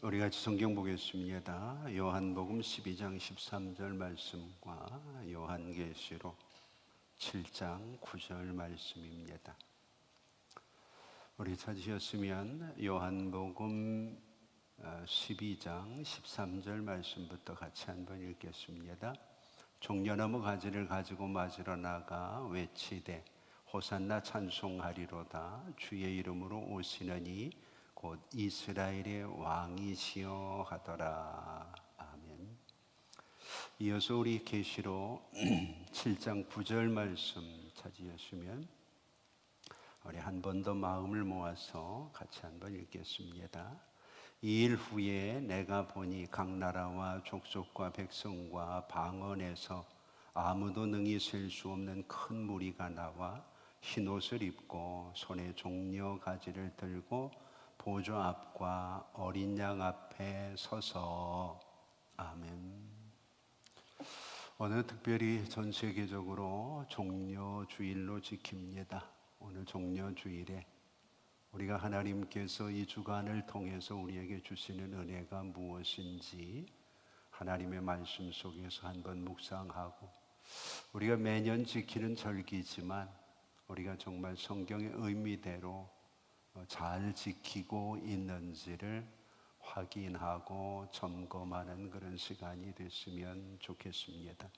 우리 같이 성경 보겠습니다. 요한복음 12장 13절 말씀과 요한계시록 7장 9절 말씀입니다. 우리 찾으셨으면 요한복음 12장 13절 말씀부터 같이 한번 읽겠습니다. 종려나무 가지를 가지고 맞으러 나가 외치되 호산나 찬송하리로다. 주의 이름으로 오시느니 곧 이스라엘의 왕이시여 하더라. 아멘. 이어서 우리 계시록 7장 9절 말씀 찾으셨으면 우리 한 번 더 마음을 모아서 같이 한번 읽겠습니다. 이 일 후에 내가 보니 각 나라와 족속과 백성과 방언에서 아무도 능히 셀 수 없는 큰 무리가 나와 흰옷을 입고 손에 종려 가지를 들고 보좌 앞과 어린 양 앞에 서서. 아멘. 오늘 특별히 전 세계적으로 종려주일로 지킵니다. 오늘 종려주일에 우리가 하나님께서 이 주간을 통해서 우리에게 주시는 은혜가 무엇인지 하나님의 말씀 속에서 한번 묵상하고, 우리가 매년 지키는 절기지만 우리가 정말 성경의 의미대로 잘 지키고 있는지를 확인하고 점검하는 그런 시간이 됐으면 좋겠습니다.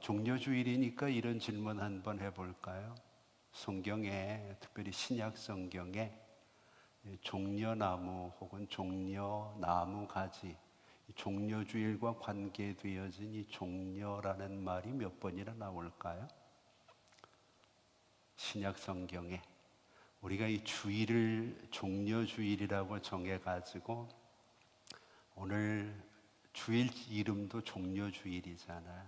종려주일이니까 이런 질문 한번 해볼까요? 성경에, 특별히 신약 성경에 종려나무 혹은 종려나무 가지, 종려주일과 관계되어진 이 종려라는 말이 몇 번이나 나올까요? 신약 성경에 우리가 이 주일을 종려주일이라고 정해가지고 오늘 주일 이름도 종려주일이잖아요.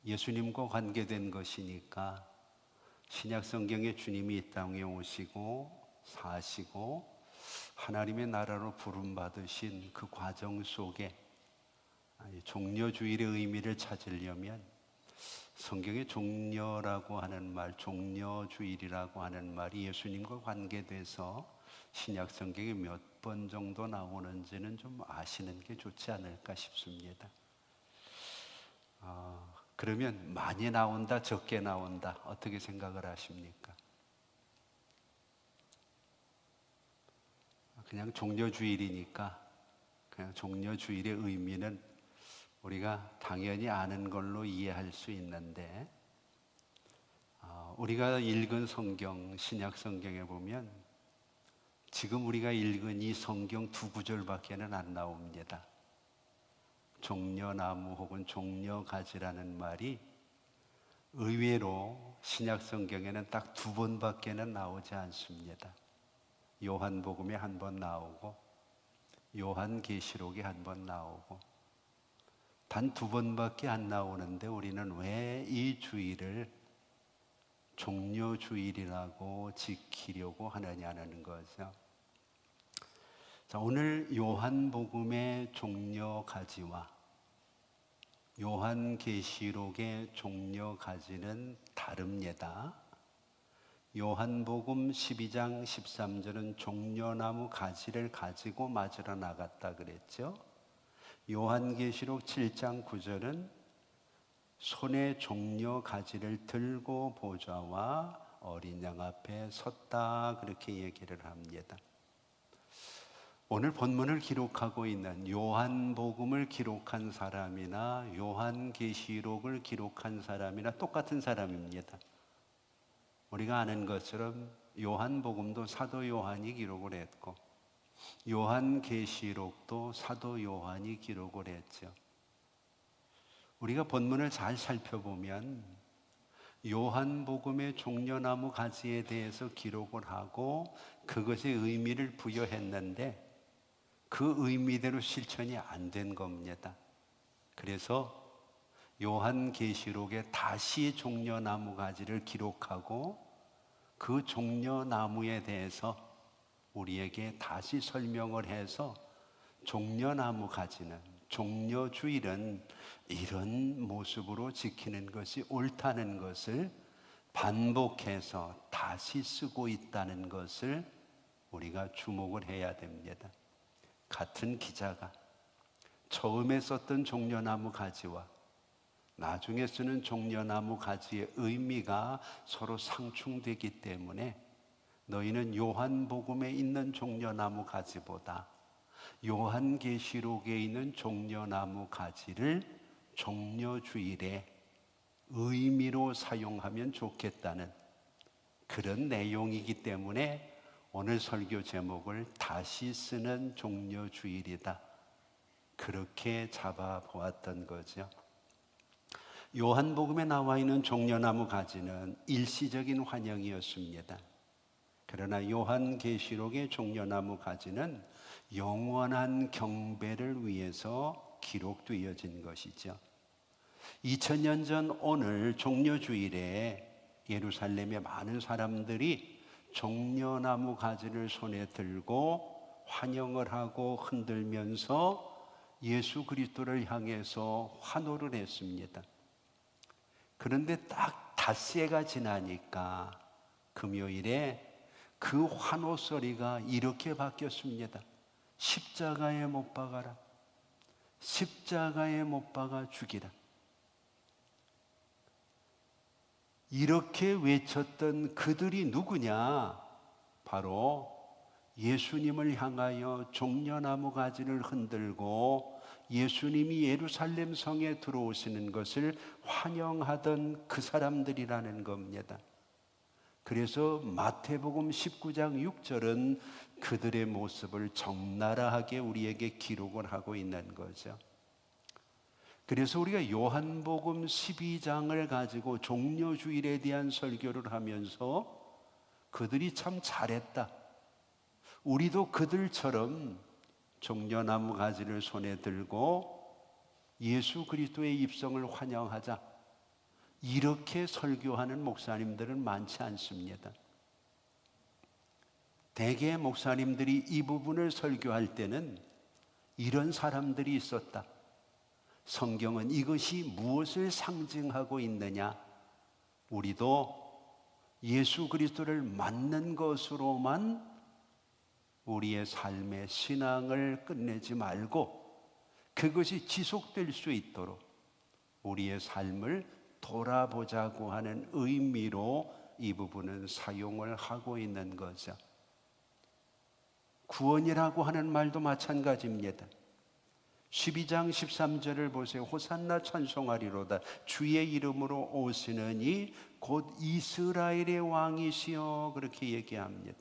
예수님과 관계된 것이니까 신약 성경에 주님이 이 땅에 오시고 사시고 하나님의 나라로 부름받으신 그 과정 속에 종려주일의 의미를 찾으려면 성경의 종려라고 하는 말, 종려주일이라고 하는 말이 예수님과 관계돼서 신약 성경에 몇 번 정도 나오는지는 좀 아시는 게 좋지 않을까 싶습니다. 그러면 많이 나온다, 적게 나온다, 어떻게 생각을 하십니까? 그냥 종려주일이니까 그냥 종려주일의 의미는 우리가 당연히 아는 걸로 이해할 수 있는데, 우리가 읽은 성경, 신약 성경에 보면 지금 우리가 읽은 이 성경 두 구절밖에는 안 나옵니다. 종려나무 혹은 종려가지라는 말이 의외로 신약 성경에는 딱 두 번밖에는 나오지 않습니다. 요한복음에 한 번 나오고 요한계시록에 한 번 나오고, 단 두 번밖에 안 나오는데 우리는 왜 이 주일을 종려주일이라고 지키려고 하느냐는 거죠. 자, 오늘 요한복음의 종려가지와 요한계시록의 종려가지는 다릅니다. 요한복음 12장 13절은 종려나무 가지를 가지고 맞으러 나갔다 그랬죠. 요한계시록 7장 9절은 손에 종려 가지를 들고 보좌와 어린 양 앞에 섰다, 그렇게 얘기를 합니다. 오늘 본문을 기록하고 있는 요한복음을 기록한 사람이나 요한계시록을 기록한 사람이나 똑같은 사람입니다. 우리가 아는 것처럼 요한복음도 사도 요한이 기록을 했고 요한계시록도 사도 요한이 기록을 했죠. 우리가 본문을 잘 살펴보면 요한복음의 종려나무 가지에 대해서 기록을 하고 그것의 의미를 부여했는데 그 의미대로 실천이 안 된 겁니다. 그래서 요한계시록에 다시 종려나무 가지를 기록하고 그 종려나무에 대해서 우리에게 다시 설명을 해서 종려나무 가지는, 종려주일은 이런 모습으로 지키는 것이 옳다는 것을 반복해서 다시 쓰고 있다는 것을 우리가 주목을 해야 됩니다. 같은 기자가 처음에 썼던 종려나무 가지와 나중에 쓰는 종려나무 가지의 의미가 서로 상충되기 때문에 너희는 요한복음에 있는 종려나무 가지보다 요한계시록에 있는 종려나무 가지를 종려주일에 의미로 사용하면 좋겠다는 그런 내용이기 때문에 오늘 설교 제목을 다시 쓰는 종려주일이다, 그렇게 잡아보았던 거죠. 요한복음에 나와 있는 종려나무 가지는 일시적인 환영이었습니다. 그러나 요한계시록의 종려나무 가지는 영원한 경배를 위해서 기록되어진 것이죠. 2000년 전 오늘 종려주일에 예루살렘의 많은 사람들이 종려나무 가지를 손에 들고 환영을 하고 흔들면서 예수 그리스도를 향해서 환호를 했습니다. 그런데 딱 닷새가 지나니까 금요일에 그 환호 소리가 이렇게 바뀌었습니다. 십자가에 못 박아라. 십자가에 못 박아 죽이라. 이렇게 외쳤던 그들이 누구냐? 바로 예수님을 향하여 종려나무 가지를 흔들고 예수님이 예루살렘 성에 들어오시는 것을 환영하던 그 사람들이라는 겁니다. 그래서 마태복음 19장 6절은 그들의 모습을 적나라하게 우리에게 기록을 하고 있는 거죠. 그래서 우리가 요한복음 12장을 가지고 종려주일에 대한 설교를 하면서 그들이 참 잘했다, 우리도 그들처럼 종려나무 가지를 손에 들고 예수 그리스도의 입성을 환영하자, 이렇게 설교하는 목사님들은 많지 않습니다. 대개 목사님들이 이 부분을 설교할 때는 이런 사람들이 있었다. 성경은 이것이 무엇을 상징하고 있느냐? 우리도 예수 그리스도를 맞는 것으로만 우리의 삶의 신앙을 끝내지 말고 그것이 지속될 수 있도록 우리의 삶을 돌아보자고 하는 의미로 이 부분은 사용을 하고 있는 거죠. 구원이라고 하는 말도 마찬가지입니다. 12장 13절을 보세요. 호산나 찬송하리로다. 주의 이름으로 오시는 이 곧 이스라엘의 왕이시여, 그렇게 얘기합니다.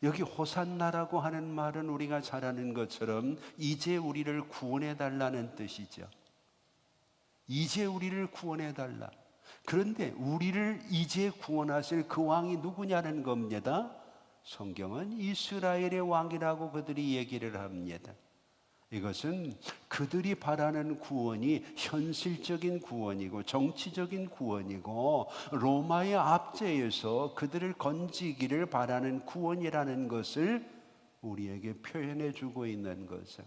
여기 호산나라고 하는 말은 우리가 잘 아는 것처럼 이제 우리를 구원해 달라는 뜻이죠. 이제 우리를 구원해 달라. 그런데 우리를 이제 구원하실 그 왕이 누구냐는 겁니다. 성경은 이스라엘의 왕이라고 그들이 얘기를 합니다. 이것은 그들이 바라는 구원이 현실적인 구원이고 정치적인 구원이고 로마의 압제에서 그들을 건지기를 바라는 구원이라는 것을 우리에게 표현해 주고 있는 거죠.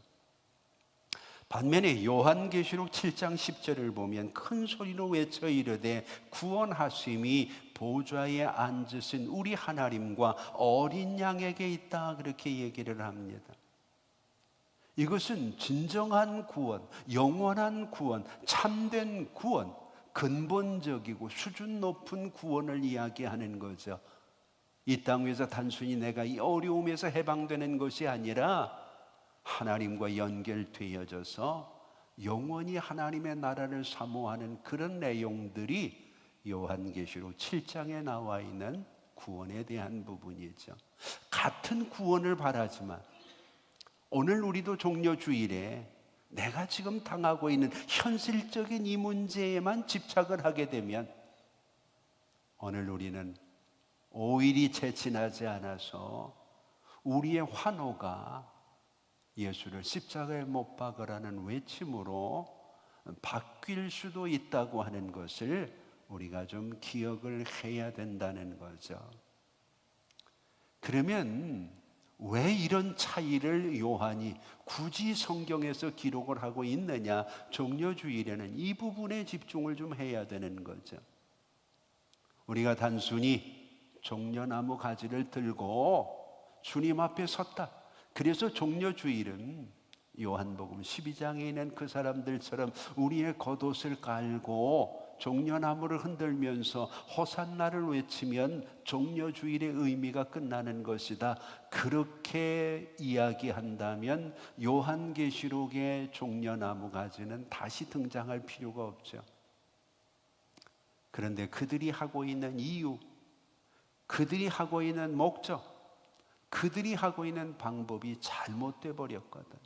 반면에 요한계시록 7장 10절을 보면 큰 소리로 외쳐 이르되 구원하심이 보좌에 앉으신 우리 하나님과 어린 양에게 있다, 그렇게 얘기를 합니다. 이것은 진정한 구원, 영원한 구원, 참된 구원, 근본적이고 수준 높은 구원을 이야기하는 거죠. 이 땅 위에서 단순히 내가 이 어려움에서 해방되는 것이 아니라 하나님과 연결되어져서 영원히 하나님의 나라를 사모하는 그런 내용들이 요한계시록 7장에 나와 있는 구원에 대한 부분이죠. 같은 구원을 바라지만 오늘 우리도 종려주일에 내가 지금 당하고 있는 현실적인 이 문제에만 집착을 하게 되면 오늘 우리는 오일이 채 지나지 않아서 우리의 환호가 예수를 십자가에 못 박으라는 외침으로 바뀔 수도 있다고 하는 것을 우리가 좀 기억을 해야 된다는 거죠. 그러면 왜 이런 차이를 요한이 굳이 성경에서 기록을 하고 있느냐? 종려주일에는 이 부분에 집중을 좀 해야 되는 거죠. 우리가 단순히 종려나무 가지를 들고 주님 앞에 섰다. 그래서 종려주일은 요한복음 12장에 있는 그 사람들처럼 우리의 겉옷을 깔고 종려나무를 흔들면서 호산나를 외치면 종려주일의 의미가 끝나는 것이다. 그렇게 이야기한다면 요한계시록의 종려나무 가지는 다시 등장할 필요가 없죠. 그런데 그들이 하고 있는 이유, 그들이 하고 있는 목적, 그들이 하고 있는 방법이 잘못돼 버렸거든.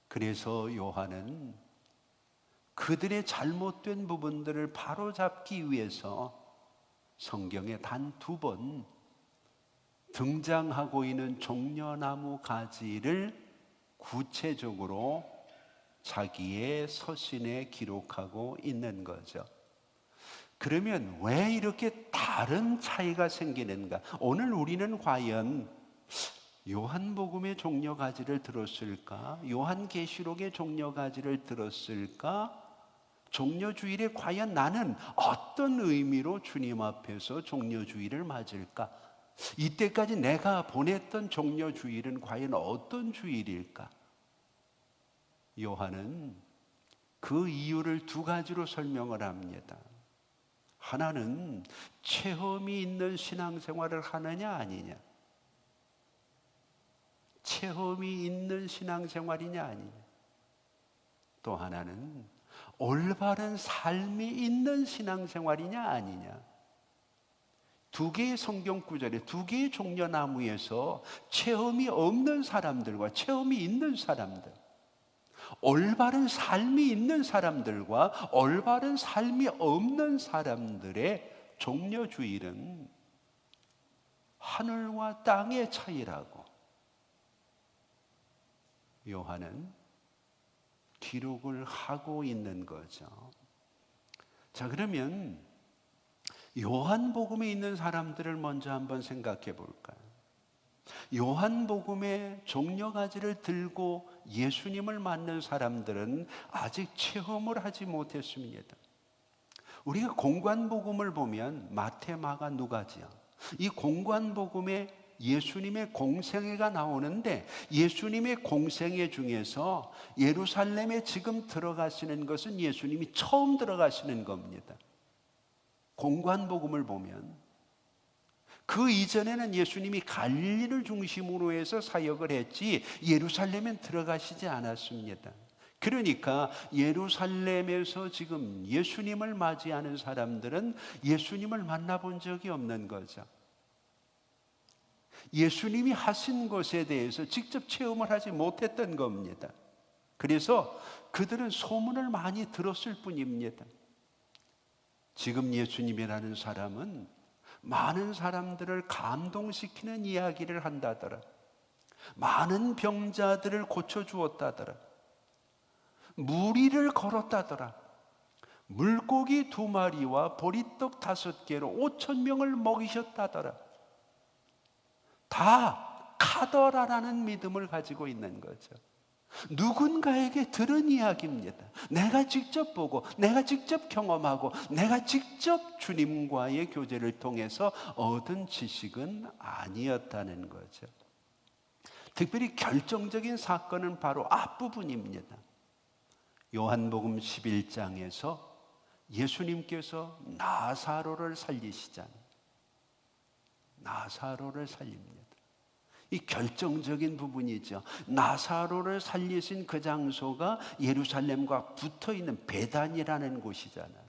그래서 요한은 그들의 잘못된 부분들을 바로잡기 위해서 성경에 단 2번 등장하고 있는 종려나무 가지를 구체적으로 자기의 서신에 기록하고 있는 거죠. 그러면 왜 이렇게 다른 차이가 생기는가? 오늘 우리는 과연 요한복음의 종려가지를 들었을까? 요한계시록의 종려가지를 들었을까? 종려주일에 과연 나는 어떤 의미로 주님 앞에서 종려주일을 맞을까? 이때까지 내가 보냈던 종려주일은 과연 어떤 주일일까? 요한은 그 이유를 2가지로 설명을 합니다. 하나는 체험이 있는 신앙생활을 하느냐 아니냐, 체험이 있는 신앙생활이냐 아니냐, 또 하나는 올바른 삶이 있는 신앙생활이냐 아니냐. 2개의 성경 구절에 2개의 종려나무에서 체험이 없는 사람들과 체험이 있는 사람들, 올바른 삶이 있는 사람들과 올바른 삶이 없는 사람들의 종려주일은 하늘과 땅의 차이라고 요한은 기록을 하고 있는 거죠. 자, 그러면 요한복음에 있는 사람들을 먼저 한번 생각해 볼까요? 요한복음의 종려가지를 들고 예수님을 맞는 사람들은 아직 체험을 하지 못했습니다. 우리가 공관복음을 보면 마태, 마가, 누가지요. 이 공관복음에 예수님의 공생애가 나오는데 예수님의 공생애 중에서 예루살렘에 지금 들어가시는 것은 예수님이 처음 들어가시는 겁니다. 공관복음을 보면 그 이전에는 예수님이 갈릴리를 중심으로 해서 사역을 했지 예루살렘에 들어가시지 않았습니다. 그러니까 예루살렘에서 지금 예수님을 맞이하는 사람들은 예수님을 만나본 적이 없는 거죠. 예수님이 하신 것에 대해서 직접 체험을 하지 못했던 겁니다. 그래서 그들은 소문을 많이 들었을 뿐입니다. 지금 예수님이라는 사람은 많은 사람들을 감동시키는 이야기를 한다더라, 많은 병자들을 고쳐주었다더라, 무리를 걸었다더라, 물고기 2마리와 보리떡 5개로 5,000명을 먹이셨다더라. 다 카더라라는 믿음을 가지고 있는 거죠. 누군가에게 들은 이야기입니다. 내가 직접 보고 내가 직접 경험하고 내가 직접 주님과의 교제를 통해서 얻은 지식은 아니었다는 거죠. 특별히 결정적인 사건은 바로 앞부분입니다. 요한복음 11장에서 예수님께서 나사로를 살리시잖아요. 나사로를 살립니다. 이 결정적인 부분이죠. 나사로를 살리신 그 장소가 예루살렘과 붙어있는 베단이라는 곳이잖아요.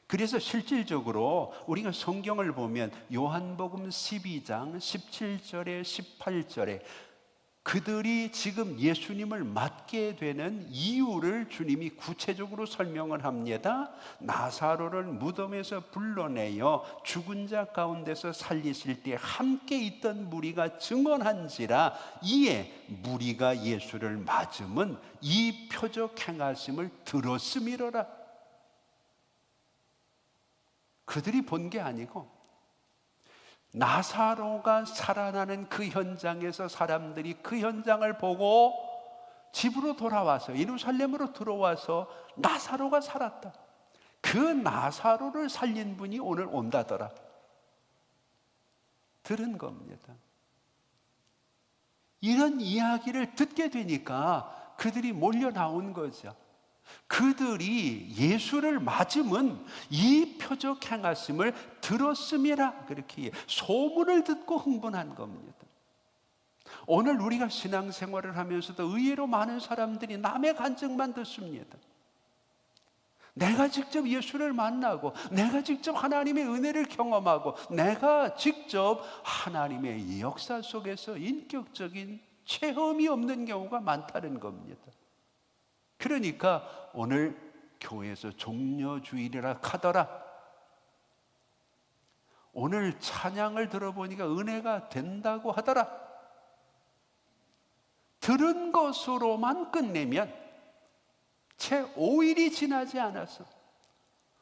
그래서 실질적으로 우리가 성경을 보면 요한복음 12장 17절에 18절에 그들이 지금 예수님을 맞게 되는 이유를 주님이 구체적으로 설명을 합니다. 나사로를 무덤에서 불러내어 죽은 자 가운데서 살리실 때 함께 있던 무리가 증언한지라 이에 무리가 예수를 맞음은 이 표적 행하심을 들었음이로라. 그들이 본 게 아니고 나사로가 살아나는 그 현장에서 사람들이 그 현장을 보고 집으로 돌아와서 예루살렘으로 들어와서 나사로가 살았다. 그 나사로를 살린 분이 오늘 온다더라. 들은 겁니다. 이런 이야기를 듣게 되니까 그들이 몰려 나온 거죠. 그들이 예수를 맞으면 이 표적 행하심을 들었음이라, 그렇게 소문을 듣고 흥분한 겁니다. 오늘 우리가 신앙생활을 하면서도 의외로 많은 사람들이 남의 간증만 듣습니다. 내가 직접 예수를 만나고, 내가 직접 하나님의 은혜를 경험하고, 내가 직접 하나님의 역사 속에서 인격적인 체험이 없는 경우가 많다는 겁니다. 그러니까 오늘 교회에서 종려주일이라 하더라, 오늘 찬양을 들어보니까 은혜가 된다고 하더라, 들은 것으로만 끝내면 채 5일이 지나지 않아서,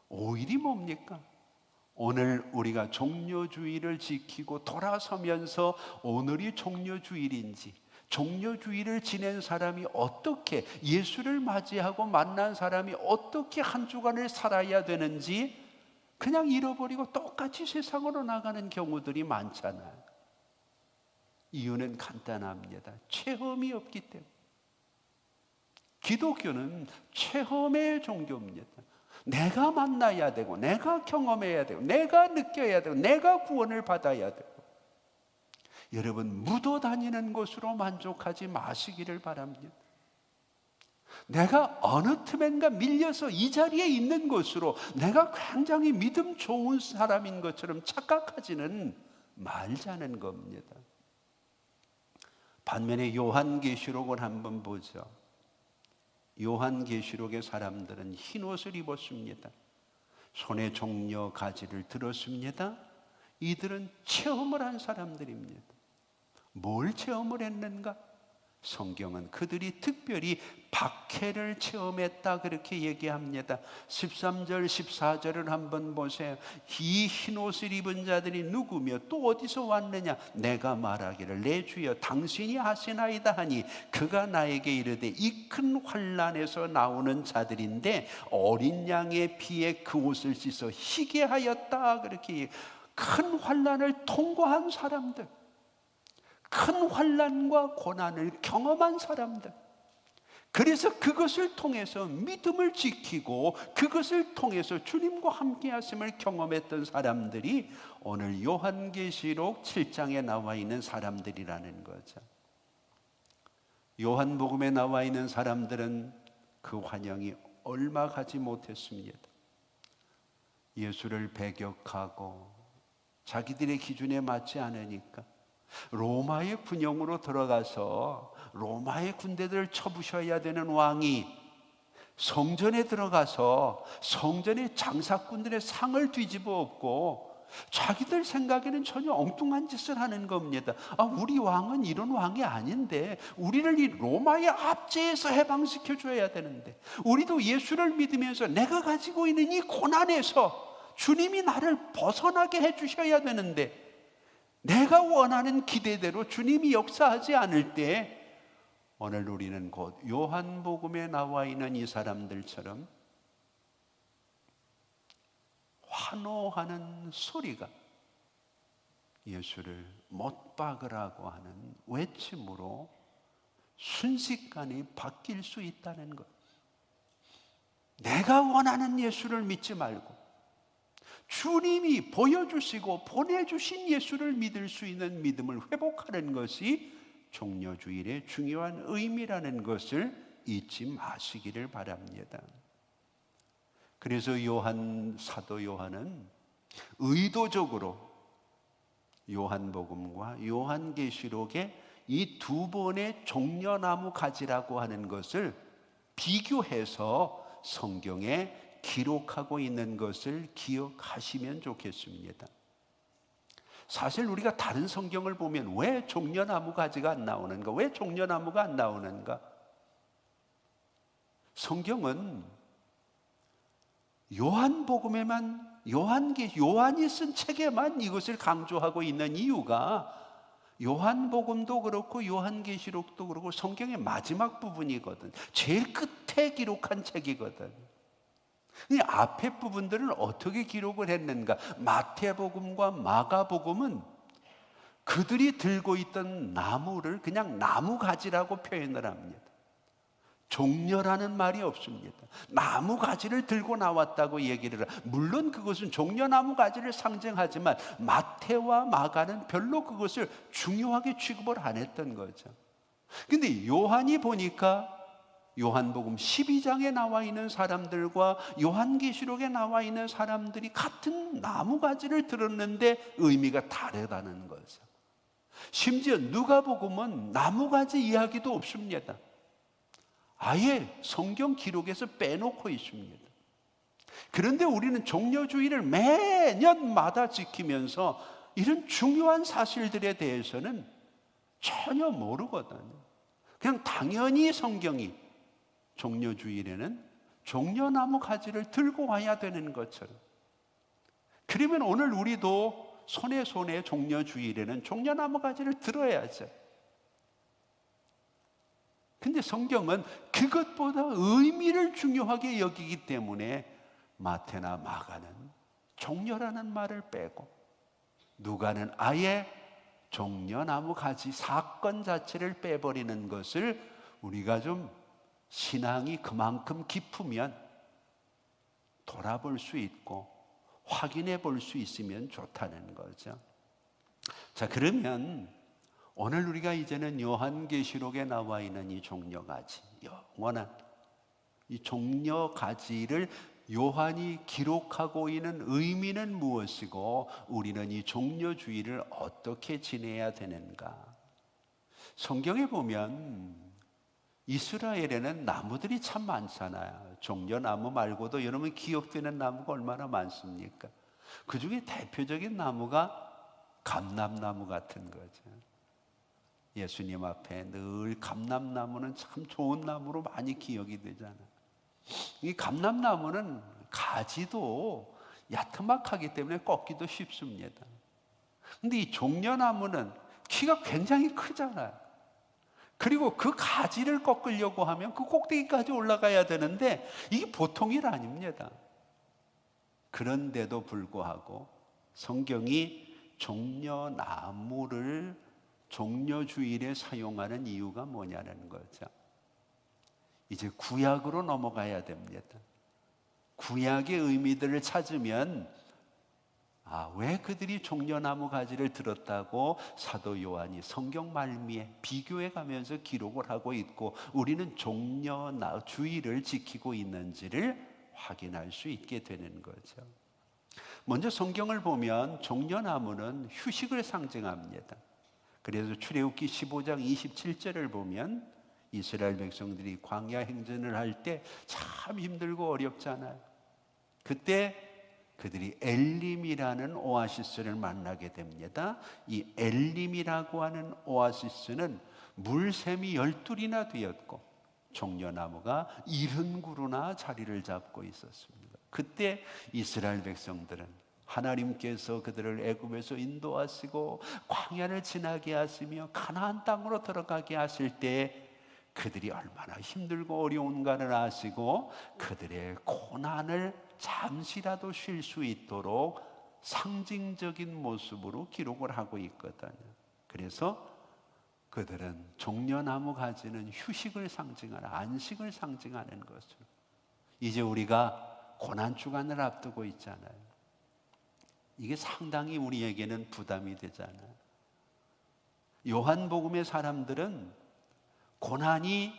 5일이 뭡니까? 오늘 우리가 종려주일을 지키고 돌아서면서 오늘이 종려주일인지, 종려주일을 지낸 사람이 어떻게, 예수를 맞이하고 만난 사람이 어떻게 한 주간을 살아야 되는지 그냥 잃어버리고 똑같이 세상으로 나가는 경우들이 많잖아요. 이유는 간단합니다. 체험이 없기 때문에. 기독교는 체험의 종교입니다. 내가 만나야 되고, 내가 경험해야 되고, 내가 느껴야 되고, 내가 구원을 받아야 되고. 여러분, 묻어 다니는 것으로 만족하지 마시기를 바랍니다. 내가 어느 틈엔가 밀려서 이 자리에 있는 것으로 내가 굉장히 믿음 좋은 사람인 것처럼 착각하지는 말자는 겁니다. 반면에 요한계시록을 한번 보죠. 요한계시록의 사람들은 흰 옷을 입었습니다. 손에 종려 가지를 들었습니다. 이들은 체험을 한 사람들입니다. 뭘 체험을 했는가? 성경은 그들이 특별히 박해를 체험했다, 그렇게 얘기합니다. 13절 14절을 한번 보세요. 이 흰옷을 입은 자들이 누구며 또 어디서 왔느냐? 내가 말하기를 내 주여 당신이 하시나이다 하니 그가 나에게 이르되 이 큰 환난에서 나오는 자들인데 어린 양의 피에 그 옷을 씻어 희게 하였다, 그렇게. 큰 환난을 통과한 사람들, 큰 환난과 고난을 경험한 사람들, 그래서 그것을 통해서 믿음을 지키고 그것을 통해서 주님과 함께 하심을 경험했던 사람들이 오늘 요한계시록 7장에 나와 있는 사람들이라는 거죠. 요한복음에 나와 있는 사람들은 그 환영이 얼마 가지 못했습니다. 예수를 배격하고 자기들의 기준에 맞지 않으니까 로마의 군영으로 들어가서 로마의 군대들을 쳐부셔야 되는 왕이 성전에 들어가서 성전의 장사꾼들의 상을 뒤집어 엎고 자기들 생각에는 전혀 엉뚱한 짓을 하는 겁니다. 우리 왕은 이런 왕이 아닌데, 우리를 이 로마의 압제에서 해방시켜 줘야 되는데, 우리도 예수를 믿으면서 내가 가지고 있는 이 고난에서 주님이 나를 벗어나게 해주셔야 되는데, 내가 원하는 기대대로 주님이 역사하지 않을 때 오늘 우리는 곧 요한복음에 나와 있는 이 사람들처럼 환호하는 소리가 예수를 못 박으라고 하는 외침으로 순식간에 바뀔 수 있다는 것. 내가 원하는 예수를 믿지 말고 주님이 보여주시고 보내주신 예수를 믿을 수 있는 믿음을 회복하는 것이 종려주일의 중요한 의미라는 것을 잊지 마시기를 바랍니다. 그래서 사도 요한은 의도적으로 요한복음과 요한계시록의 이 두 번의 종려나무 가지라고 하는 것을 비교해서 성경에 기록하고 있는 것을 기억하시면 좋겠습니다. 사실 우리가 다른 성경을 보면 왜 종려나무 가지가 안 나오는가? 왜 종려나무가 안 나오는가? 성경은 요한복음에만 요한이 쓴 책에만 이것을 강조하고 있는 이유가 요한복음도 그렇고 요한계시록도 그렇고 성경의 마지막 부분이거든. 제일 끝에 기록한 책이거든. 이 앞에 부분들은 어떻게 기록을 했는가? 마태복음과 마가복음은 그들이 들고 있던 나무를 그냥 나무 가지라고 표현을 합니다. 종려라는 말이 없습니다. 나무 가지를 들고 나왔다고 얘기를 물론 그것은 종려나무 가지를 상징하지만 마태와 마가는 별로 그것을 중요하게 취급을 안 했던 거죠. 근데 요한이 보니까 요한복음 12장에 나와 있는 사람들과 요한계시록에 나와 있는 사람들이 같은 나무 가지를 들었는데 의미가 다르다는 거죠. 심지어 누가복음은 나무 가지 이야기도 없습니다. 아예 성경 기록에서 빼놓고 있습니다. 그런데 우리는 종려주의를 매년마다 지키면서 이런 중요한 사실들에 대해서는 전혀 모르거든요. 그냥 당연히 성경이 종려주일에는 종려나무 가지를 들고 와야 되는 것처럼, 그러면 오늘 우리도 손에 종려주일에는 종려나무 가지를 들어야죠. 근데 성경은 그것보다 의미를 중요하게 여기기 때문에 마태나 마가는 종려라는 말을 빼고 누가는 아예 종려나무 가지 사건 자체를 빼버리는 것을 우리가 좀 신앙이 그만큼 깊으면 돌아볼 수 있고 확인해 볼 수 있으면 좋다는 거죠. 자, 그러면 오늘 우리가 이제는 요한계시록에 나와 있는 이 종려가지, 영원한 이 종려가지를 요한이 기록하고 있는 의미는 무엇이고 우리는 이 종려주의를 어떻게 지내야 되는가? 성경에 보면 이스라엘에는 나무들이 참 많잖아요. 종려나무 말고도 여러분 기억되는 나무가 얼마나 많습니까? 그 중에 대표적인 나무가 감람나무 같은 거죠. 예수님 앞에 늘 감람나무는 참 좋은 나무로 많이 기억이 되잖아요. 이 감람나무는 가지도 야트막하기 때문에 꺾기도 쉽습니다. 근데 이 종려나무는 키가 굉장히 크잖아요. 그리고 그 가지를 꺾으려고 하면 그 꼭대기까지 올라가야 되는데 이게 보통 일 아닙니다. 그런데도 불구하고 성경이 종려나무를 종려주일에 사용하는 이유가 뭐냐는 거죠. 이제 구약으로 넘어가야 됩니다. 구약의 의미들을 찾으면 왜 그들이 종려나무 가지를 들었다고 사도 요한이 성경 말미에 비교해 가면서 기록을 하고 있고 우리는 종려주일을 지키고 있는지를 확인할 수 있게 되는 거죠. 먼저 성경을 보면 종려나무는 휴식을 상징합니다. 그래서 출애굽기 15장 27절을 보면 이스라엘 백성들이 광야 행진을 할 때 참 힘들고 어렵잖아요. 그때 그들이 엘림이라는 오아시스를 만나게 됩니다. 이 엘림이라고 하는 오아시스는 물샘이 12이나 되었고 종려나무가 70그루나 자리를 잡고 있었습니다. 그때 이스라엘 백성들은 하나님께서 그들을 애굽에서 인도하시고 광야를 지나게 하시며 가나안 땅으로 들어가게 하실 때 그들이 얼마나 힘들고 어려운가를 아시고 그들의 고난을 잠시라도 쉴 수 있도록 상징적인 모습으로 기록을 하고 있거든요. 그래서 그들은 종려나무 가지는 휴식을 상징하는, 안식을 상징하는 것으로, 이제 우리가 고난주간을 앞두고 있잖아요. 이게 상당히 우리에게는 부담이 되잖아요. 요한복음의 사람들은 고난이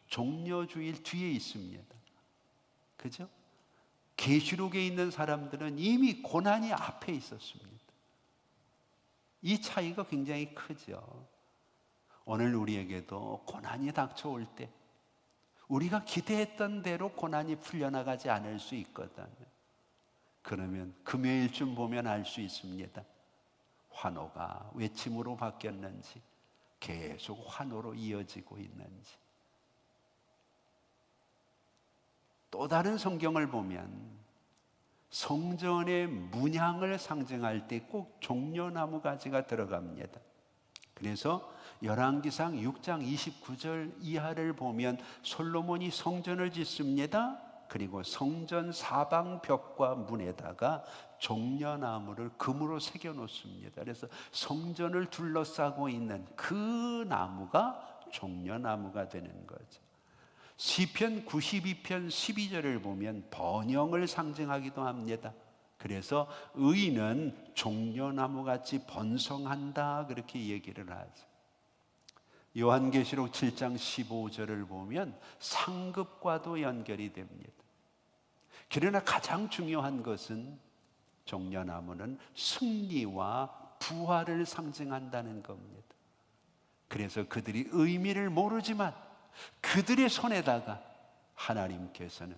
종려주일 뒤에 있습니다. 그죠? 계시록에 있는 사람들은 이미 고난이 앞에 있었습니다. 이 차이가 굉장히 크죠. 오늘 우리에게도 고난이 닥쳐올 때 우리가 기대했던 대로 고난이 풀려나가지 않을 수 있거든요. 그러면 금요일쯤 보면 알 수 있습니다. 환호가 외침으로 바뀌었는지 계속 환호로 이어지고 있는지. 또 다른 성경을 보면 성전의 문양을 상징할 때 꼭 종려나무 가지가 들어갑니다. 그래서 열왕기상 6장 29절 이하를 보면 솔로몬이 성전을 짓습니다. 그리고 성전 사방 벽과 문에다가 종려나무를 금으로 새겨 놓습니다. 그래서 성전을 둘러싸고 있는 그 나무가 종려나무가 되는 거죠. 시편 92편 12절을 보면 번영을 상징하기도 합니다. 그래서 의인은 종려나무같이 번성한다 그렇게 얘기를 하죠. 요한계시록 7장 15절을 보면 상급과도 연결이 됩니다. 그러나 가장 중요한 것은 종려나무는 승리와 부활을 상징한다는 겁니다. 그래서 그들이 의미를 모르지만 그들의 손에다가 하나님께서는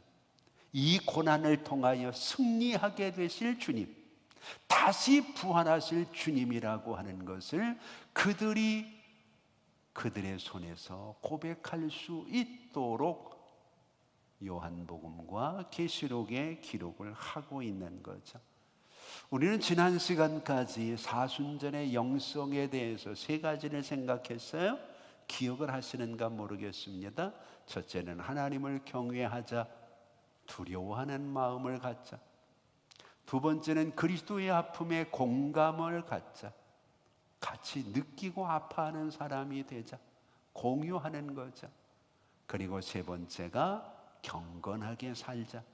이 고난을 통하여 승리하게 되실 주님, 다시 부활하실 주님이라고 하는 것을 그들이 그들의 손에서 고백할 수 있도록 요한복음과 계시록에 기록을 하고 있는 거죠. 우리는 지난 시간까지 사순절의 영성에 대해서 세 가지를 생각했어요. 기억을 하시는가 모르겠습니다. 첫째는 하나님을 경외하자, 두려워하는 마음을 갖자. 두 번째는 그리스도의 아픔에 공감을 갖자, 같이 느끼고 아파하는 사람이 되자, 공유하는 거죠. 그리고 세 번째가 경건하게 살자.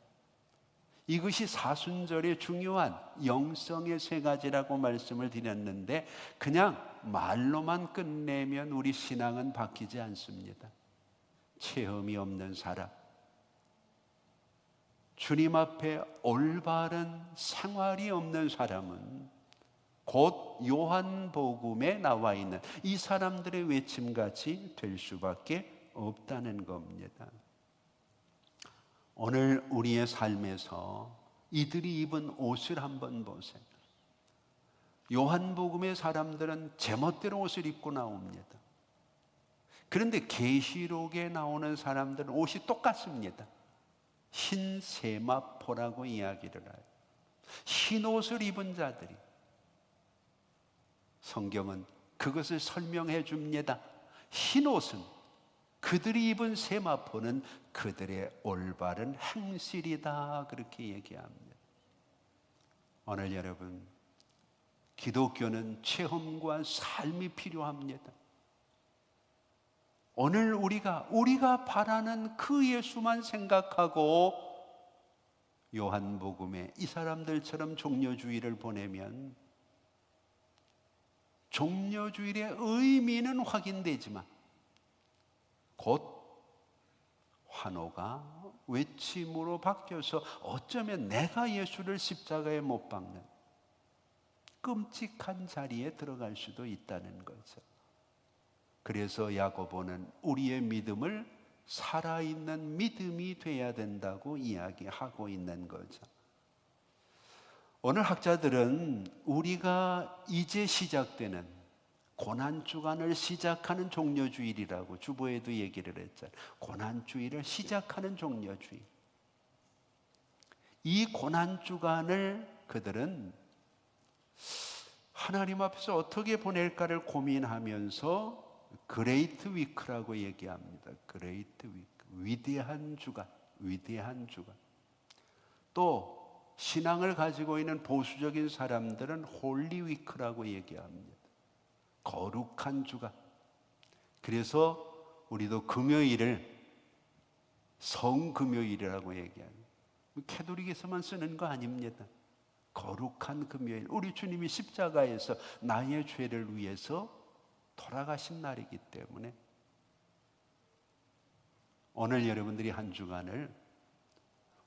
이것이 사순절의 중요한 영성의 세 가지라고 말씀을 드렸는데, 그냥 말로만 끝내면 우리 신앙은 바뀌지 않습니다. 체험이 없는 사람, 주님 앞에 올바른 생활이 없는 사람은 곧 요한복음에 나와 있는 이 사람들의 외침같이 될 수밖에 없다는 겁니다. 오늘 우리의 삶에서 이들이 입은 옷을 한번 보세요. 요한복음의 사람들은 제멋대로 옷을 입고 나옵니다. 그런데 계시록에 나오는 사람들은 옷이 똑같습니다. 흰 세마포라고 이야기를 해요. 흰 옷을 입은 자들이, 성경은 그것을 설명해 줍니다. 흰 옷은, 그들이 입은 세마포는 그들의 올바른 행실이다 그렇게 얘기합니다. 오늘 여러분, 기독교는 체험과 삶이 필요합니다. 오늘 우리가 바라는 그 예수만 생각하고 요한복음에 이 사람들처럼 종려주의를 보내면 종려주일의 의미는 확인되지만 곧 환호가 외침으로 바뀌어서 어쩌면 내가 예수를 십자가에 못 박는 끔찍한 자리에 들어갈 수도 있다는 거죠. 그래서 야고보는 우리의 믿음을 살아있는 믿음이 돼야 된다고 이야기하고 있는 거죠. 오늘 학자들은 우리가 이제 시작되는 고난주간을 시작하는 종려주일이라고 주보에도 얘기를 했잖아요. 고난주일을 시작하는 종려주일. 이 고난주간을 그들은 하나님 앞에서 어떻게 보낼까를 고민하면서 그레이트 위크라고 얘기합니다. 그레이트 위크, 위대한 주간, 위대한 주간. 또 신앙을 가지고 있는 보수적인 사람들은 홀리 위크라고 얘기합니다. 거룩한 주간. 그래서 우리도 금요일을 성금요일이라고 얘기합니다. 캐톨릭에서만 쓰는 거 아닙니다. 거룩한 금요일. 우리 주님이 십자가에서 나의 죄를 위해서 돌아가신 날이기 때문에 오늘 여러분들이 한 주간을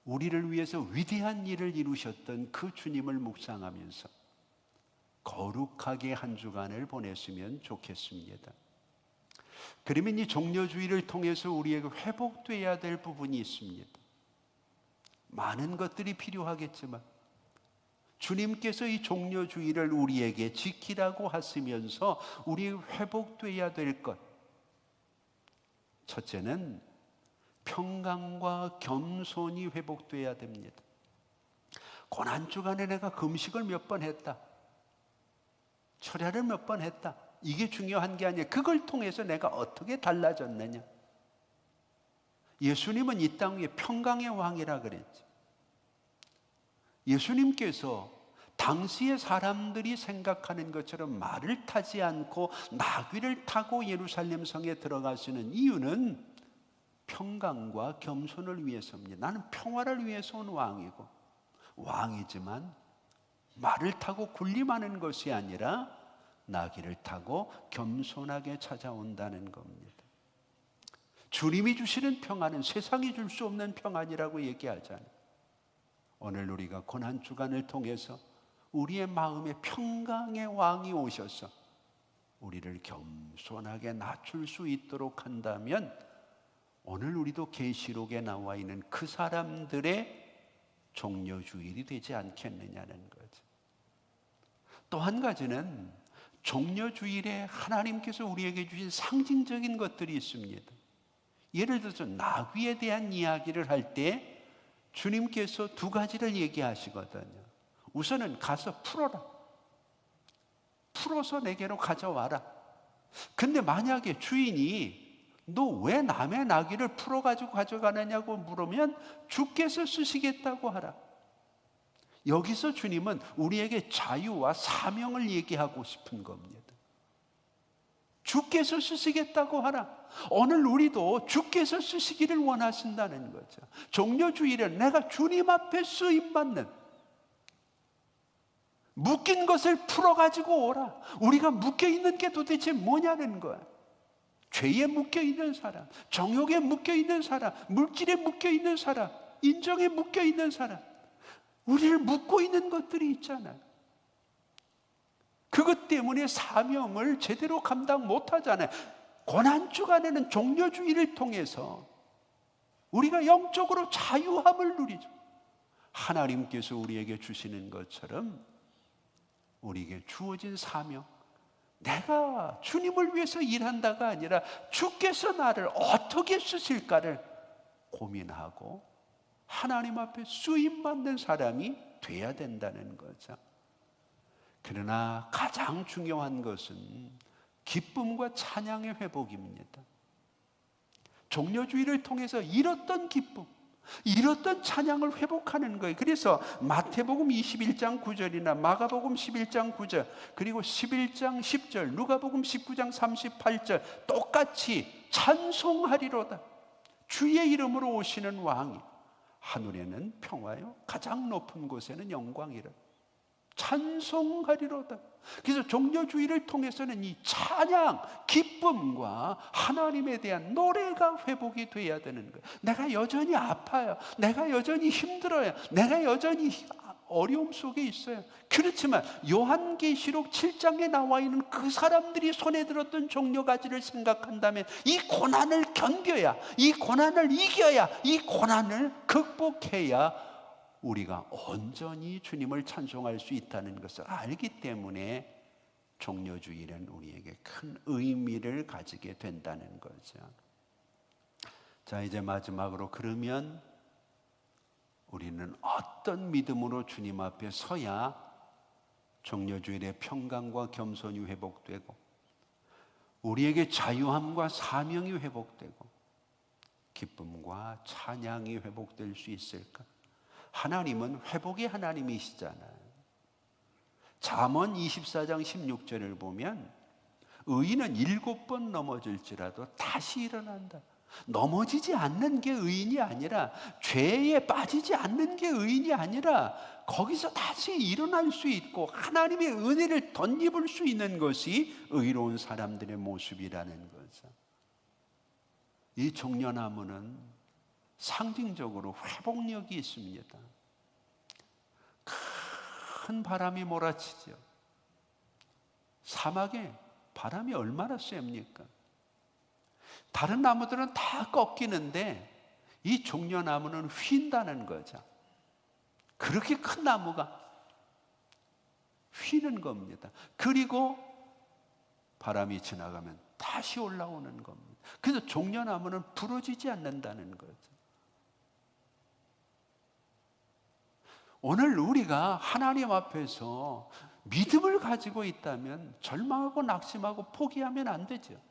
우리를 위해서 위대한 일을 이루셨던 그 주님을 묵상하면서 거룩하게 한 주간을 보냈으면 좋겠습니다. 그러면 이 종려주의를 통해서 우리에게 회복되어야 될 부분이 있습니다. 많은 것들이 필요하겠지만 주님께서 이 종려주의를 우리에게 지키라고 하시면서 우리 회복되어야 될 것, 첫째는 평강과 겸손이 회복되어야 됩니다. 고난주간에 내가 금식을 몇 번 했다, 철야를 몇 번 했다, 이게 중요한 게 아니에요. 그걸 통해서 내가 어떻게 달라졌느냐. 예수님은 이 땅 위에 평강의 왕이라 그랬죠. 예수님께서 당시의 사람들이 생각하는 것처럼 말을 타지 않고 나귀를 타고 예루살렘 성에 들어가시는 이유는 평강과 겸손을 위해서입니다. 나는 평화를 위해서 온 왕이고, 왕이지만 말을 타고 군림하는 것이 아니라 나귀를 타고 겸손하게 찾아온다는 겁니다. 주님이 주시는 평안은 세상이 줄 수 없는 평안이라고 얘기하잖아요. 오늘 우리가 고난주간을 통해서 우리의 마음에 평강의 왕이 오셔서 우리를 겸손하게 낮출 수 있도록 한다면 오늘 우리도 계시록에 나와 있는 그 사람들의 종려주일이 되지 않겠느냐는 거죠. 또 한 가지는 종려주일에 하나님께서 우리에게 주신 상징적인 것들이 있습니다. 예를 들어서 나귀에 대한 이야기를 할 때 주님께서 두 가지를 얘기하시거든요. 우선은 가서 풀어라. 풀어서 내게로 가져와라. 근데 만약에 주인이 너 왜 남의 나귀를 풀어가지고 가져가느냐고 물으면 주께서 쓰시겠다고 하라. 여기서 주님은 우리에게 자유와 사명을 얘기하고 싶은 겁니다. 주께서 쓰시겠다고 하라. 오늘 우리도 주께서 쓰시기를 원하신다는 거죠. 종려주일은 내가 주님 앞에 쓰임받는, 묶인 것을 풀어가지고 오라. 우리가 묶여있는 게 도대체 뭐냐는 거야. 죄에 묶여있는 사람, 정욕에 묶여있는 사람, 물질에 묶여있는 사람, 인정에 묶여있는 사람, 우리를 묶고 있는 것들이 있잖아요. 그것 때문에 사명을 제대로 감당 못하잖아요. 고난주간에는 종려주의를 통해서 우리가 영적으로 자유함을 누리죠. 하나님께서 우리에게 주시는 것처럼 우리에게 주어진 사명, 내가 주님을 위해서 일한다가 아니라 주께서 나를 어떻게 쓰실까를 고민하고 하나님 앞에 쓰임받는 사람이 돼야 된다는 거죠. 그러나 가장 중요한 것은 기쁨과 찬양의 회복입니다. 종려주의를 통해서 잃었던 기쁨, 잃었던 찬양을 회복하는 거예요. 그래서 마태복음 21장 9절이나 마가복음 11장 9절, 그리고 11장 10절, 누가복음 19장 38절 똑같이 찬송하리로다. 주의 이름으로 오시는 왕이 하늘에는 평화요, 가장 높은 곳에는 영광이라. 찬송하리로다. 그래서 종려주의를 통해서는 이 찬양, 기쁨과 하나님에 대한 노래가 회복이 돼야 되는 거예요. 내가 여전히 아파요. 내가 여전히 힘들어요. 내가 여전히 어려움 속에 있어요. 그렇지만 요한계시록 7장에 나와 있는 그 사람들이 손에 들었던 종려가지를 생각한다면 이 고난을 견뎌야, 이 고난을 이겨야, 이 고난을 극복해야 우리가 온전히 주님을 찬송할 수 있다는 것을 알기 때문에 종려주일은 우리에게 큰 의미를 가지게 된다는 거죠. 자, 이제 마지막으로, 그러면 우리는 어떤 믿음으로 주님 앞에 서야 종려주일의 평강과 겸손이 회복되고 우리에게 자유함과 사명이 회복되고 기쁨과 찬양이 회복될 수 있을까? 하나님은 회복의 하나님이시잖아요. 잠언 24장 16절을 보면 의인은 7번 넘어질지라도 다시 일어난다. 넘어지지 않는 게 의인이 아니라, 죄에 빠지지 않는 게 의인이 아니라 거기서 다시 일어날 수 있고 하나님의 은혜를 덧입을 수 있는 것이 의로운 사람들의 모습이라는 거죠. 이 종려나무는 상징적으로 회복력이 있습니다. 큰 바람이 몰아치죠. 사막에 바람이 얼마나 셉니까? 다른 나무들은 다 꺾이는데 이 종려나무는 휜다는 거죠. 그렇게 큰 나무가 휘는 겁니다. 그리고 바람이 지나가면 다시 올라오는 겁니다. 그래서 종려나무는 부러지지 않는다는 거죠. 오늘 우리가 하나님 앞에서 믿음을 가지고 있다면 절망하고 낙심하고 포기하면 안 되죠.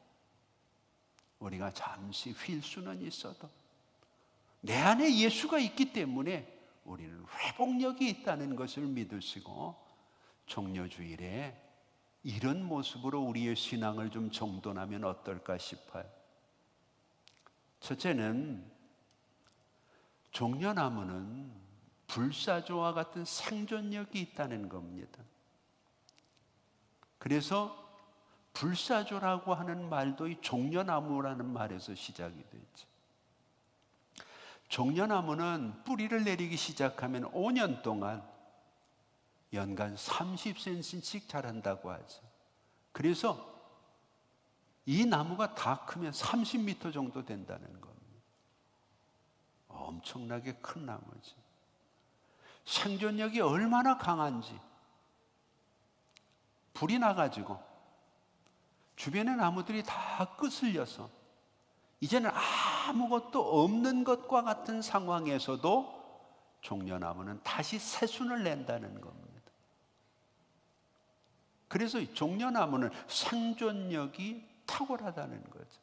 우리가 잠시 휠 수는 있어도 내 안에 예수가 있기 때문에 우리는 회복력이 있다는 것을 믿으시고 종려주일에 이런 모습으로 우리의 신앙을 좀 정돈하면 어떨까 싶어요. 첫째는 종려나무는 불사조와 같은 생존력이 있다는 겁니다. 그래서 불사조라고 하는 말도 이 종려나무라는 말에서 시작이 되죠. 종려나무는 뿌리를 내리기 시작하면 5년 동안 연간 30cm씩 자란다고 하죠. 그래서 이 나무가 다 크면 30m 정도 된다는 겁니다. 엄청나게 큰 나무지. 생존력이 얼마나 강한지, 불이 나가지고 주변의 나무들이 다 끄슬려서 이제는 아무것도 없는 것과 같은 상황에서도 종려나무는 다시 새순을 낸다는 겁니다. 그래서 종려나무는 생존력이 탁월하다는 거죠.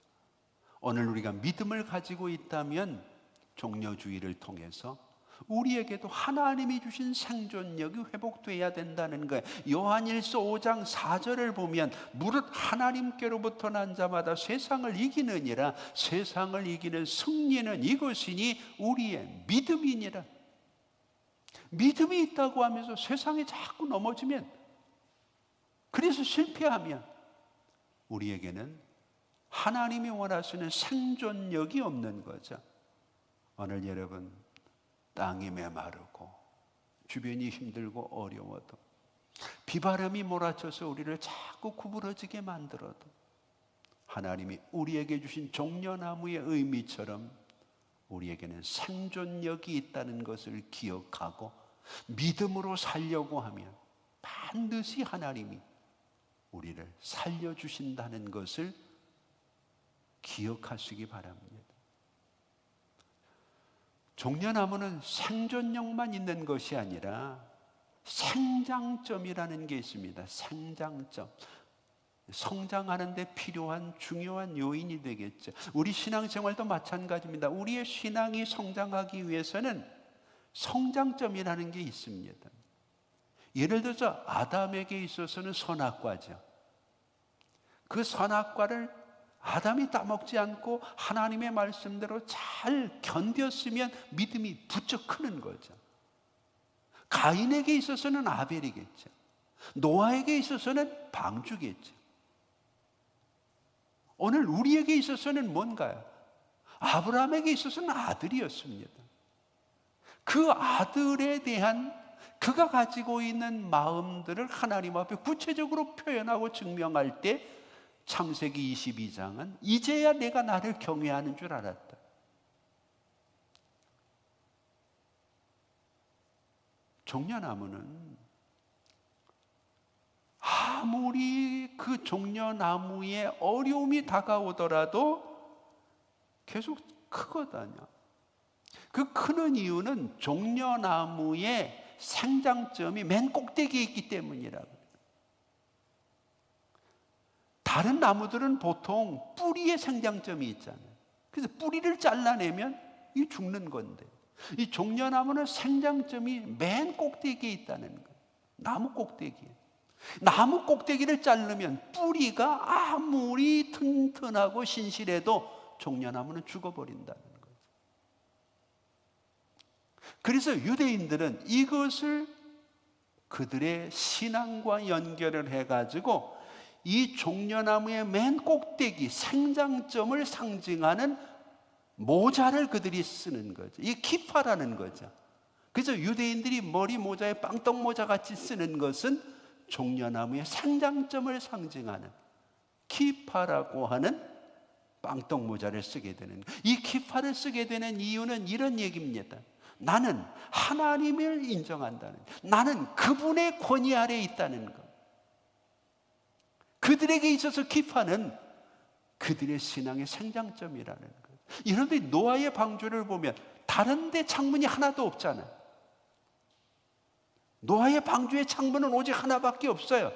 오늘 우리가 믿음을 가지고 있다면 종려주의를 통해서 우리에게도 하나님이 주신 생존력이 회복돼야 된다는 거예요. 요한일서 5장 4절을 보면 무릇 하나님께로부터 난 자마다 세상을 이기느니라. 세상을 이기는 승리는 이것이니 우리의 믿음이니라. 믿음이 있다고 하면서 세상에 자꾸 넘어지면, 그래서 실패하면 우리에게는 하나님이 원하시는 생존력이 없는 거죠. 오늘 여러분, 땅이 메마르고 주변이 힘들고 어려워도, 비바람이 몰아쳐서 우리를 자꾸 구부러지게 만들어도 하나님이 우리에게 주신 종려나무의 의미처럼 우리에게는 생존력이 있다는 것을 기억하고 믿음으로 살려고 하면 반드시 하나님이 우리를 살려주신다는 것을 기억하시기 바랍니다. 종려나무는 생존력만 있는 것이 아니라 생장점이라는 게 있습니다. 생장점. 성장하는 데 필요한 중요한 요인이 되겠죠. 우리 신앙생활도 마찬가지입니다. 우리의 신앙이 성장하기 위해서는 성장점이라는 게 있습니다. 예를 들어서 아담에게 있어서는 선악과죠. 그 선악과를 아담이 따먹지 않고 하나님의 말씀대로 잘 견뎠으면 믿음이 부쩍 크는 거죠. 가인에게 있어서는 아벨이겠죠. 노아에게 있어서는 방주겠죠. 오늘 우리에게 있어서는 뭔가요? 아브라함에게 있어서는 아들이었습니다. 그 아들에 대한 그가 가지고 있는 마음들을 하나님 앞에 구체적으로 표현하고 증명할 때 창세기 22장은 이제야 내가 나를 경외하는 줄 알았다. 종려나무는 아무리 그 종려나무에 어려움이 다가오더라도 계속 크거든요. 그 크는 이유는 종려나무의 생장점이 맨 꼭대기에 있기 때문이라고. 다른 나무들은 보통 뿌리에 생장점이 있잖아요. 그래서 뿌리를 잘라내면 이 죽는 건데, 이 종려나무는 생장점이 맨 꼭대기에 있다는 거예요. 나무 꼭대기에. 나무 꼭대기를 자르면 뿌리가 아무리 튼튼하고 신실해도 종려나무는 죽어버린다는 거예요. 그래서 유대인들은 이것을 그들의 신앙과 연결을 해가지고 이 종려나무의 맨 꼭대기 생장점을 상징하는 모자를 그들이 쓰는 거죠. 이게 키파라는 거죠. 그래서 유대인들이 머리 모자에 빵떡 모자 같이 쓰는 것은 종려나무의 생장점을 상징하는 키파라고 하는 빵떡 모자를 쓰게 되는 거예요. 이 키파를 쓰게 되는 이유는 이런 얘기입니다. 나는 하나님을 인정한다는, 나는 그분의 권위 아래에 있다는 것. 그들에게 있어서 키파는 그들의 신앙의 생장점이라는 것. 여러분들이 노아의 방주를 보면 다른 데 창문이 하나도 없잖아요. 노아의 방주의 창문은 오직 하나밖에 없어요.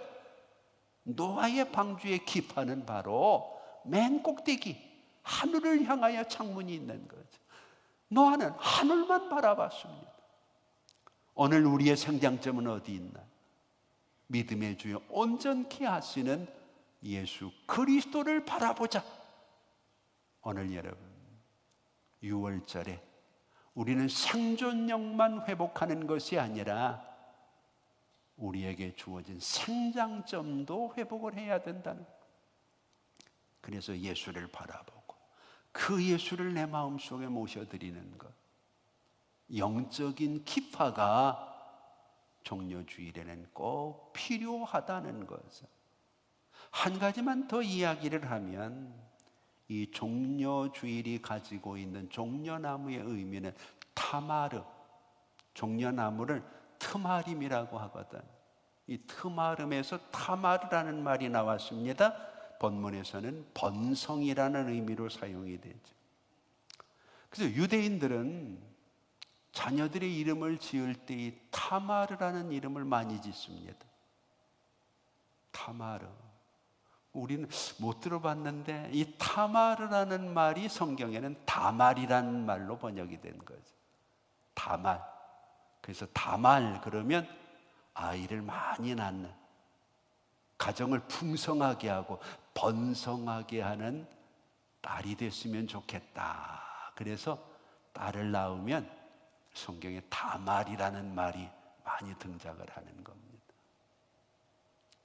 노아의 방주의 키파는 바로 맨 꼭대기 하늘을 향하여 창문이 있는 거죠. 노아는 하늘만 바라봤습니다. 오늘 우리의 생장점은 어디 있나? 믿음의 주여 온전케 하시는 예수 그리스도를 바라보자. 오늘 여러분 6월절에 우리는 생존력만 회복하는 것이 아니라 우리에게 주어진 생장점도 회복을 해야 된다는 거예요. 그래서 예수를 바라보고 그 예수를 내 마음속에 모셔드리는 것, 영적인 기파가 종려주일에는 꼭 필요하다는 것을. 한 가지만 더 이야기를 하면 이 종려주일이 가지고 있는 종려나무의 의미는 타마르, 종려나무를 트마림이라고 하거든. 이 트마름에서 타마르라는 말이 나왔습니다. 본문에서는 번성이라는 의미로 사용이 되죠. 그래서 유대인들은 자녀들의 이름을 지을 때 이 타마르라는 이름을 많이 짓습니다. 타마르. 우리는 못 들어봤는데 이 타마르라는 말이 성경에는 다말이라는 말로 번역이 된 거죠. 다말. 그래서 다말 그러면 아이를 많이 낳는, 가정을 풍성하게 하고 번성하게 하는 딸이 됐으면 좋겠다. 그래서 딸을 낳으면 성경에 다말이라는 말이 많이 등장을 하는 겁니다.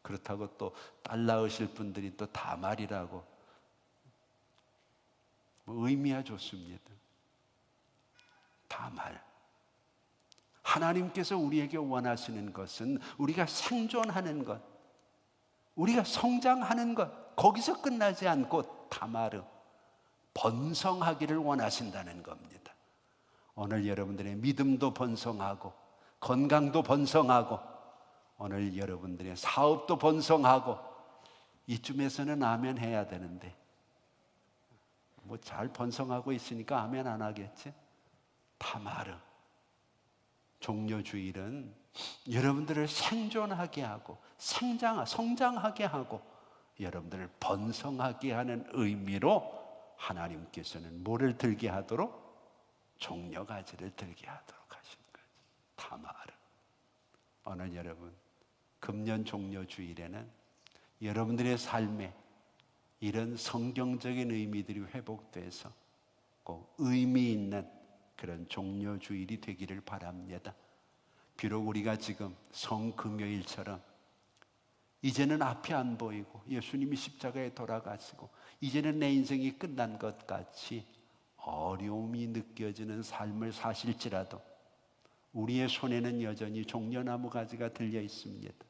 그렇다고 또 딸 낳으실 분들이 또 다말이라고 의미가 좋습니다. 다말. 하나님께서 우리에게 원하시는 것은 우리가 생존하는 것, 우리가 성장하는 것, 거기서 끝나지 않고 다마르, 번성하기를 원하신다는 겁니다. 오늘 여러분들의 믿음도 번성하고 건강도 번성하고 오늘 여러분들의 사업도 번성하고, 이쯤에서는 아멘 해야 되는데 뭐 잘 번성하고 있으니까 아멘 안 하겠지? 다마르. 종려주일은 여러분들을 생존하게 하고 성장하게 하고 여러분들을 번성하게 하는 의미로 하나님께서는 뭐를 들게 하도록? 종려가지를 들게 하도록 하신 거죠. 다마르. 오늘 여러분 금년 종려주일에는 여러분들의 삶에 이런 성경적인 의미들이 회복돼서 꼭 의미 있는 그런 종려주일이 되기를 바랍니다. 비록 우리가 지금 성금요일처럼 이제는 앞이 안 보이고 예수님이 십자가에 돌아가시고 이제는 내 인생이 끝난 것 같이 어려움이 느껴지는 삶을 사실지라도 우리의 손에는 여전히 종려나무 가지가 들려 있습니다.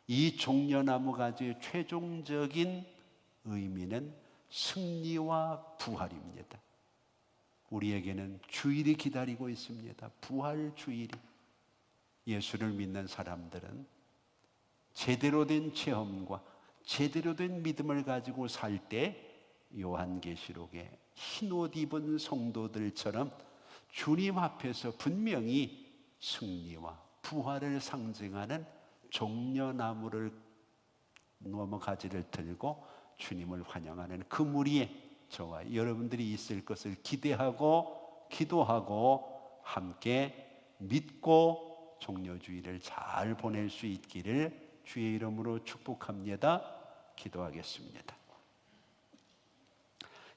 이 종려나무 가지의 최종적인 의미는 승리와 부활입니다. 우리에게는 주일이 기다리고 있습니다. 부활 주일이. 예수를 믿는 사람들은 제대로 된 체험과 제대로 된 믿음을 가지고 살 때 요한계시록에 흰옷 입은 성도들처럼 주님 앞에서 분명히 승리와 부활을 상징하는 종려나무를 넘어가지를 들고 주님을 환영하는 그 무리에 저와 여러분들이 있을 것을 기대하고 기도하고 함께 믿고 종려주일을 잘 보낼 수 있기를 주의 이름으로 축복합니다. 기도하겠습니다.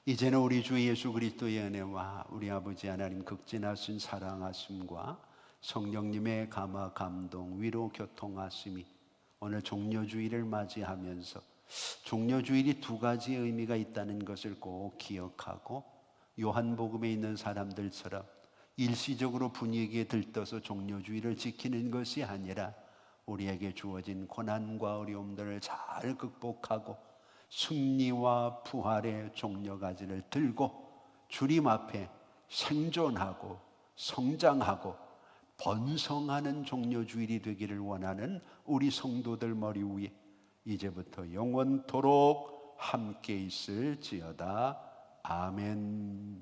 이제는 우리 주 예수 그리스도의 은혜와 우리 아버지 하나님 극진하신 사랑하심과 성령님의 감화 감동 위로 교통하심이 오늘 종려주일을 맞이하면서 종려주일이 두 가지 의미가 있다는 것을 꼭 기억하고 요한복음에 있는 사람들처럼 일시적으로 분위기에 들떠서 종려주일을 지키는 것이 아니라 우리에게 주어진 고난과 어려움들을 잘 극복하고 승리와 부활의 종려가지를 들고 주님 앞에 생존하고 성장하고 번성하는 종려주일이 되기를 원하는 우리 성도들 머리 위에 이제부터 영원토록 함께 있을지어다. 아멘.